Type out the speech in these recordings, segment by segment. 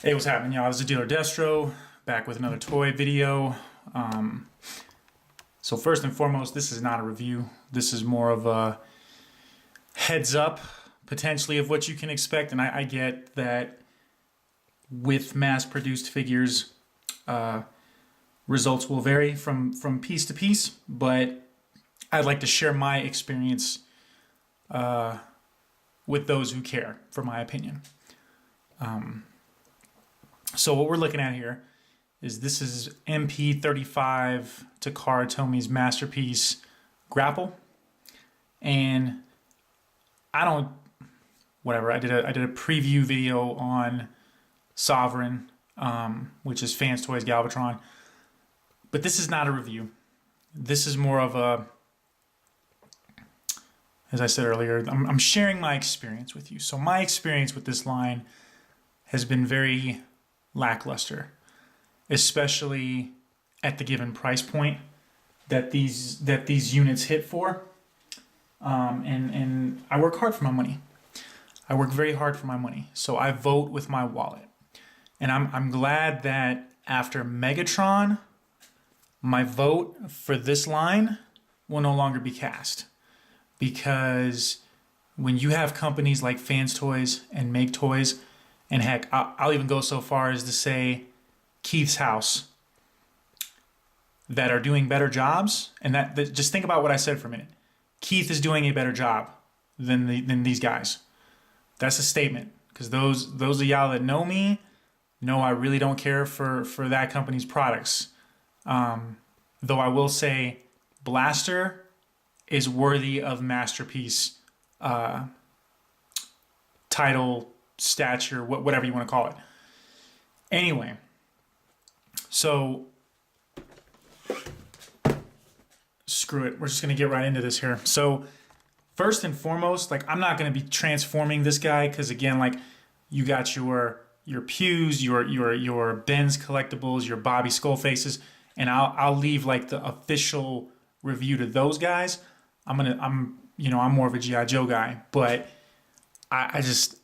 Hey, what's happening, y'all? This is Dealer Destro, back with another toy video. So first and foremost, this is not a review. This is more of a heads up, potentially, of what you can expect. And I get that with mass-produced figures, results will vary from piece to piece, but I'd like to share my experience with those who care, for my opinion. So what we're looking at here is this is MP35 Takara Tomi's masterpiece Grapple, and whatever. I did a preview video on Sovereign, which is Fans Toys Galvatron, but this is not a review. This is more of a, as I said earlier, I'm sharing my experience with you. So my experience with this line has been very lackluster, especially at the given price point that these units hit for. And I work hard for my money. I work very hard for my money. So I vote with my wallet. And I'm glad that after Megatron, my vote for this line will no longer be cast. Because when you have companies like Fans Toys and Make Toys, and heck, I'll even go so far as to say Keith's House, that are doing better jobs, and that just think about what I said for a minute. Keith is doing a better job than these guys. That's a statement, because those of y'all that know me know I really don't care for that company's products. Though I will say Blaster is worthy of masterpiece title, stature, whatever you want to call it. Anyway, so screw it. We're just going to get right into this here. So first and foremost, like, I'm not going to be transforming this guy because, again, like, you got your Pews, your Ben's collectibles, your Bobby Skullfaces, and I'll leave like the official review to those guys. I'm more of a G.I. Joe guy, but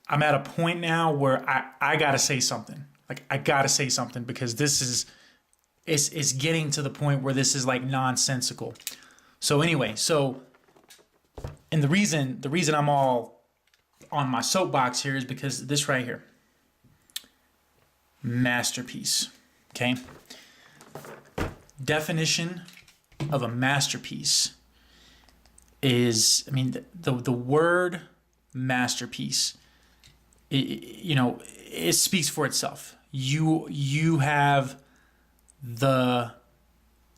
I'm at a point now where I gotta say something. Like, I gotta say something, because this is getting to the point where this is like nonsensical. So anyway, and the reason I'm all on my soapbox here is because this right here, masterpiece. Okay. Definition of a masterpiece is, I mean, the word masterpiece, it speaks for itself. You have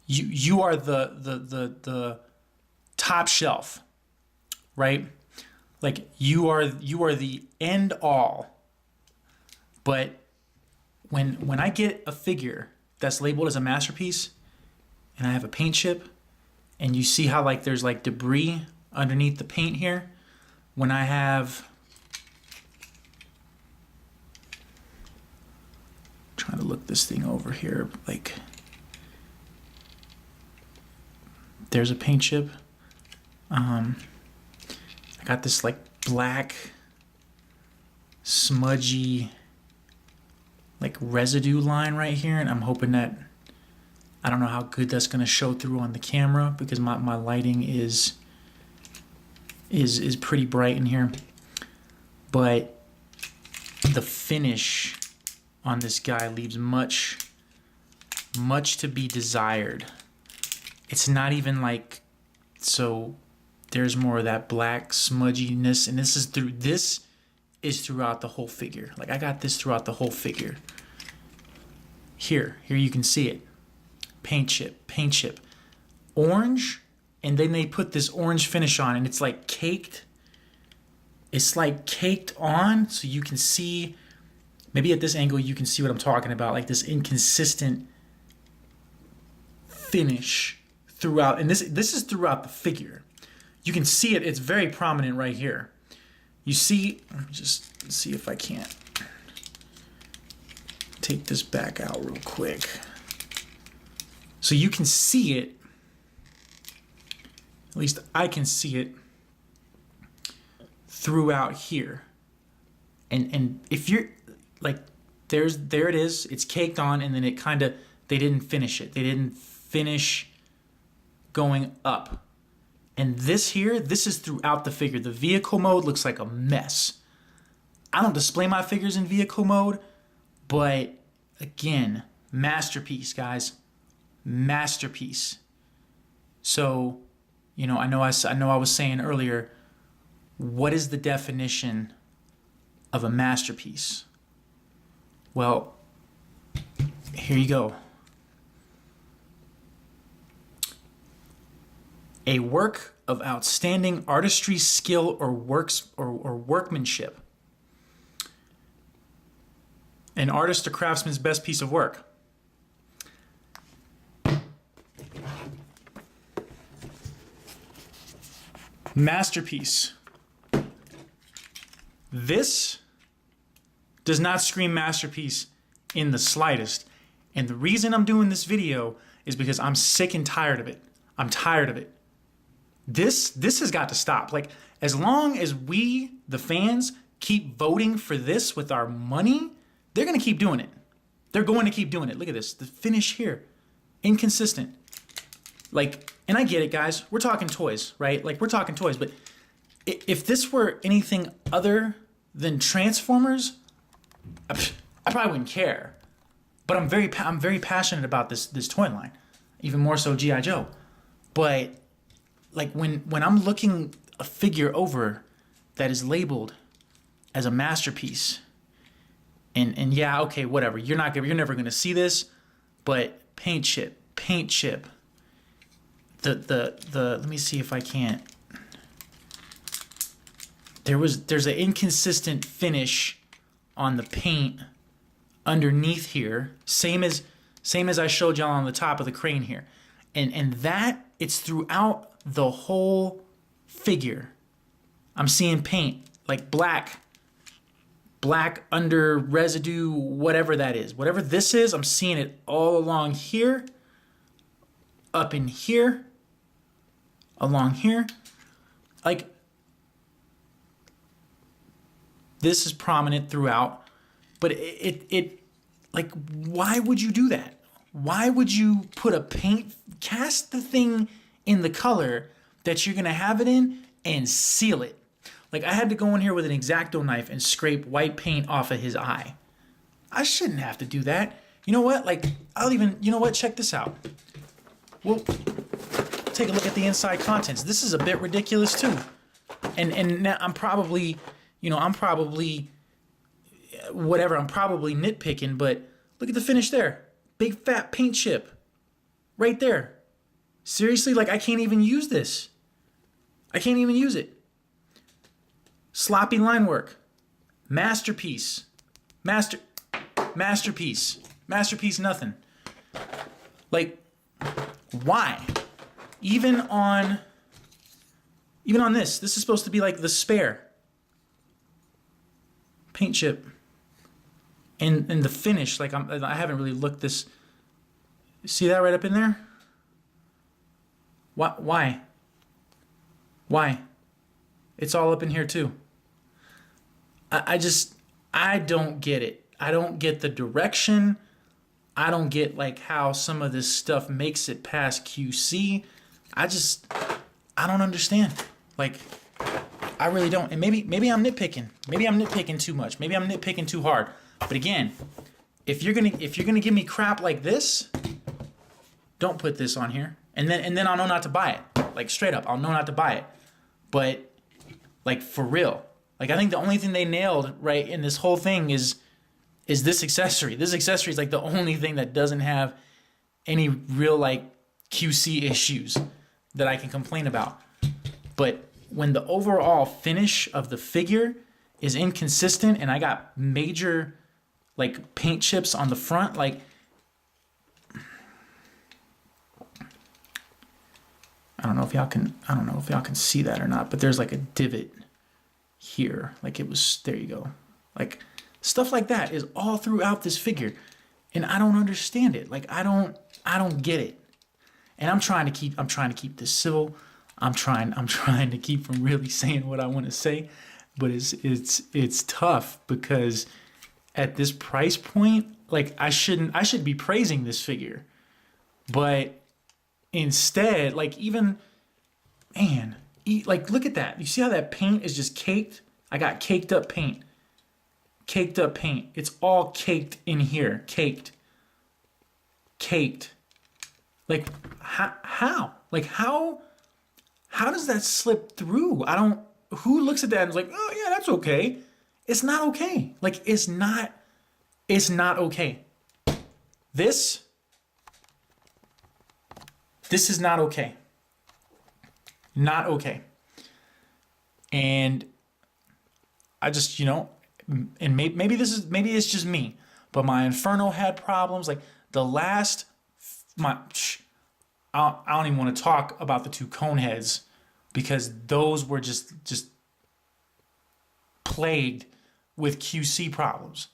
you are the top shelf, right? Like, you are the end all. But when I get a figure that's labeled as a masterpiece, and I have a paint chip, and you see how like there's like debris underneath the paint here, when I have, trying to look this thing over here, like, there's a paint chip. I got this like black smudgy like residue line right here, and I'm hoping that, I don't know how good that's going to show through on the camera, because my lighting is pretty bright in here, but the finish on this guy leaves much to be desired. It's not even like, so there's more of that black smudginess, and this is throughout the whole figure. Like, I got this throughout the whole figure. Here you can see it. Paint chip, orange, and then they put this orange finish on, and it's like caked. It's like caked on, so you can see, maybe at this angle you can see what I'm talking about, like this inconsistent finish throughout, and this is throughout the figure. You can see it, it's very prominent right here. You see, let me just see if I can't take this back out real quick. So you can see it, at least I can see it throughout here. And if you're like, there it is. It's caked on, and then it kind of, they didn't finish it. They didn't finish going up. And this here, this is throughout the figure. The vehicle mode looks like a mess. I don't display my figures in vehicle mode, but again, masterpiece, guys. Masterpiece. So, you know, I know I was saying earlier, what is the definition of a masterpiece? Well, here you go. A work of outstanding artistry, skill, or workmanship. An artist or craftsman's best piece of work. Masterpiece. This does not scream masterpiece in the slightest. And the reason I'm doing this video is because I'm sick and tired of it. I'm tired of it. This has got to stop. Like, as long as we, the fans, keep voting for this with our money, they're going to keep doing it. They're going to keep doing it. Look at this. The finish here. Inconsistent. Like, and I get it, guys. We're talking toys, right? Like, we're talking toys. But if this were anything other than Transformers, I probably wouldn't care. But I'm very passionate about this toy line. Even more so G.I. Joe. But like, when I'm looking a figure over that is labeled as a masterpiece, and yeah, okay, whatever. You're never gonna see this, but paint chip. Let me see if I can't. There's an inconsistent finish on the paint underneath here, same as I showed y'all on the top of the crane here, and that it's throughout the whole figure. I'm seeing paint, like black under residue, whatever that is. Whatever this is, I'm seeing it all along here, up in here, along here. Like, this is prominent throughout, but it like, why would you do that? Why would you put cast the thing in the color that you're gonna have it in and seal it? Like, I had to go in here with an X-Acto knife and scrape white paint off of his eye. I shouldn't have to do that. You know what? Like, you know what? Check this out. We'll take a look at the inside contents. This is a bit ridiculous too. And now I'm probably nitpicking, but look at the finish there. Big fat paint chip right there. Seriously, like, I can't even use this. I can't even use it. Sloppy line work. Masterpiece. Masterpiece. Masterpiece nothing. Like, why? Even on this is supposed to be like the spare. Paint chip. And the finish, like, I haven't really looked this. See that right up in there? Why? It's all up in here too. I don't get it. I don't get the direction. I don't get, like, how some of this stuff makes it past QC. I don't understand. Like, I really don't. And maybe I'm nitpicking. Maybe I'm nitpicking too much. Maybe I'm nitpicking too hard. But again, if you're gonna give me crap like this, don't put this on here. And then I'll know not to buy it. Like, straight up, I'll know not to buy it. But, like, for real. Like, I think the only thing they nailed right in this whole thing is this accessory. This accessory is, like, the only thing that doesn't have any real, like, QC issues that I can complain about. But when the overall finish of the figure is inconsistent and I got major, like, paint chips on the front, like, I don't know if y'all can see that or not, but there's, like, a divot here. Like, there you go. Like, stuff like that is all throughout this figure, and I don't understand it. Like, I don't get it. And I'm trying to keep this civil. I'm trying to keep from really saying what I want to say, but it's tough because at this price point, like I should be praising this figure. But instead, like even, man, like look at that. You see how that paint is just caked? I got caked up paint. Caked up paint. It's all caked in here. Caked. Caked. Like how? Like how does that slip through? I don't, who looks at that and is like, oh yeah, that's okay. It's not okay. Like it's not okay. This is not okay. Not okay. And I just, and maybe it's just me, but my Inferno had problems. Like the last, I don't even want to talk about the two cone heads because those were just plagued with QC problems.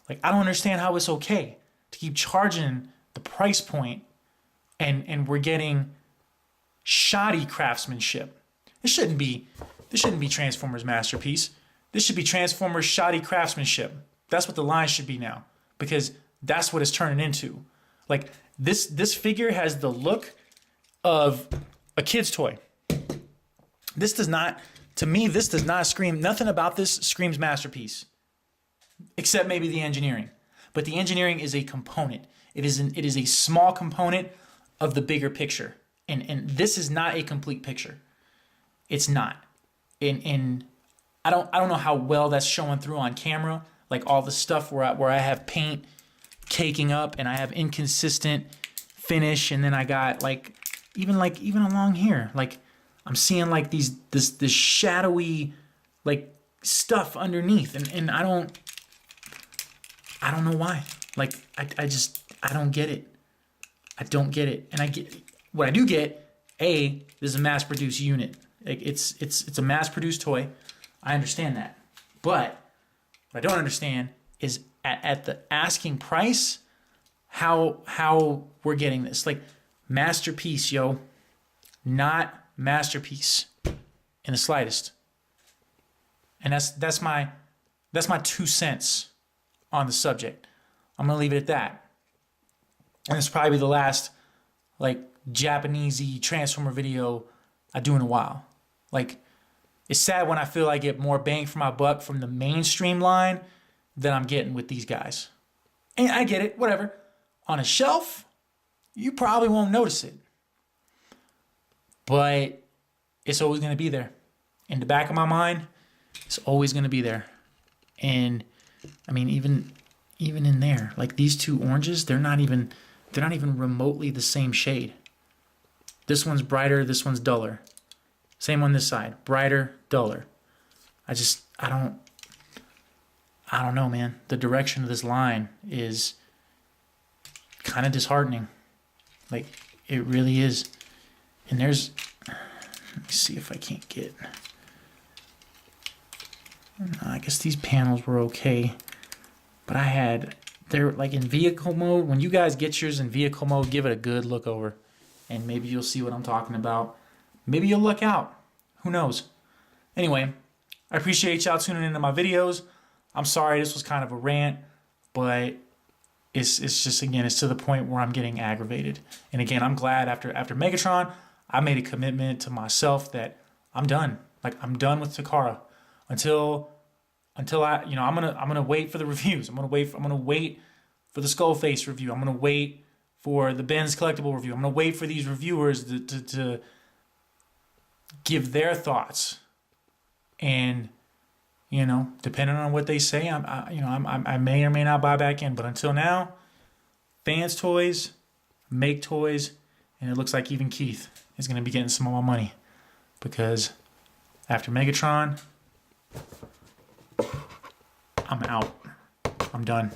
Like I don't understand how it's okay to keep charging the price point and we're getting shoddy craftsmanship. This shouldn't be Transformers Masterpiece. This should be Transformers shoddy craftsmanship. That's what the line should be now, because that's what it's turning into. Like this figure has the look of a kid's toy. This does not, to me, this does not scream, nothing about this screams masterpiece, except maybe the engineering. But the engineering is a component. It is a small component of the bigger picture. And this is not a complete picture. It's not. And I don't know how well that's showing through on camera. Like all the stuff where I have paint caking up and I have inconsistent finish, and then I got even along here, like I'm seeing like this shadowy like stuff underneath, and I don't know why. Like I don't get it. I don't get it. And I get what I do get. This is a mass-produced unit. Like it's a mass-produced toy. I understand that. But what I don't understand is at the asking price, how we're getting this. Like masterpiece, yo. Not masterpiece in the slightest. And that's my 2 cents on the subject. I'm gonna leave it at that. And it's probably the last like Japanesey Transformer video I do in a while. Like it's sad when I feel I get more bang for my buck from the mainstream line than I'm getting with these guys. And I get it, whatever. On a shelf, you probably won't notice it. But it's always going to be there. In the back of my mind, it's always going to be there. And I mean, even in there, like these two oranges, they're not even remotely the same shade. This one's brighter, this one's duller. Same on this side, brighter, duller. I don't know, man. The direction of this line is kind of disheartening. Like, it really is. And let me see if I can't get, I guess these panels were okay. But they're like in vehicle mode. When you guys get yours in vehicle mode, give it a good look over. And maybe you'll see what I'm talking about. Maybe you'll luck out. Who knows? Anyway, I appreciate y'all tuning into my videos. I'm sorry this was kind of a rant, but it's just, again, it's to the point where I'm getting aggravated. And again, I'm glad after Megatron, I made a commitment to myself that I'm done. Like I'm done with Takara until I, I'm gonna wait for the reviews. I'm gonna wait for the Skullface review. I'm gonna wait for the Ben's collectible review. I'm gonna wait for these reviewers to give their thoughts. And depending on what they say, I may or may not buy back in. But until now, fans toys, make toys, and it looks like even Keith is going to be getting some of my money, because after Megatron, I'm out. I'm done.